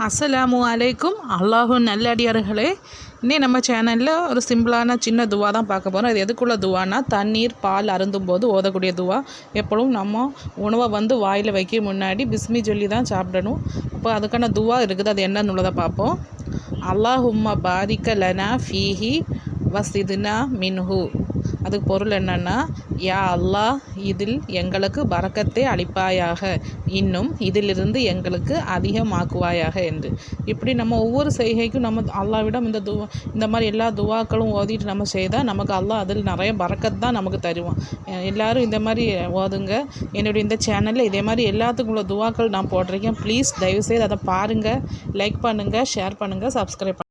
அஸ்ஸலாமு அலைக்கும். அல்லாஹு நல்லடியார்களே, இன்னும் நம்ம சேனலில் ஒரு சிம்பிளான சின்ன துவா தான் பார்க்க போகிறோம். இது எதுக்குள்ள துவானா, தண்ணீர் பால் அருந்தும் போது ஓதக்கூடிய துவா. எப்பொழுதும் நம்ம உணவை வாயில் வைக்க முன்னாடி பிஸ்மி சொல்லி தான் சாப்பிடணும். அப்போ அதுக்கான துவா இருக்குது, அது என்னன்னு உள்ளதை பார்ப்போம். அல்லாஹும்ம பாரிக்க லனா ஃபீஹி வசிதுனா மின்ஹு. அதுக்கு பொருள் என்னென்னா, யா அல்லாஹ், இதில் எங்களுக்கு பரக்கத்தை அளிப்பாயாக, இன்னும் இதிலிருந்து எங்களுக்கு அதிகமாக்குவாயாக என்று. இப்படி நம்ம ஒவ்வொரு செய்கைக்கும் நம்ம அல்லாஹ்விடம் இந்த மாதிரி எல்லா துவாக்களும் ஓதிட்டு நம்ம செய்தால் நமக்கு அல்லாஹ் அதில் நிறைய பரக்கத் தான் நமக்கு தருவான். எல்லோரும் இந்த மாதிரி ஓதுங்க. என்னுடைய இந்த சேனலில் இதே மாதிரி எல்லாத்துக்கும் உள்ள துவாக்கள் நான் போட்டிருக்கேன். ப்ளீஸ் தயவுசெய்து அதை பாருங்கள், லைக் பண்ணுங்கள், ஷேர் பண்ணுங்கள், சப்ஸ்கிரைப் பண்ணுங்கள்.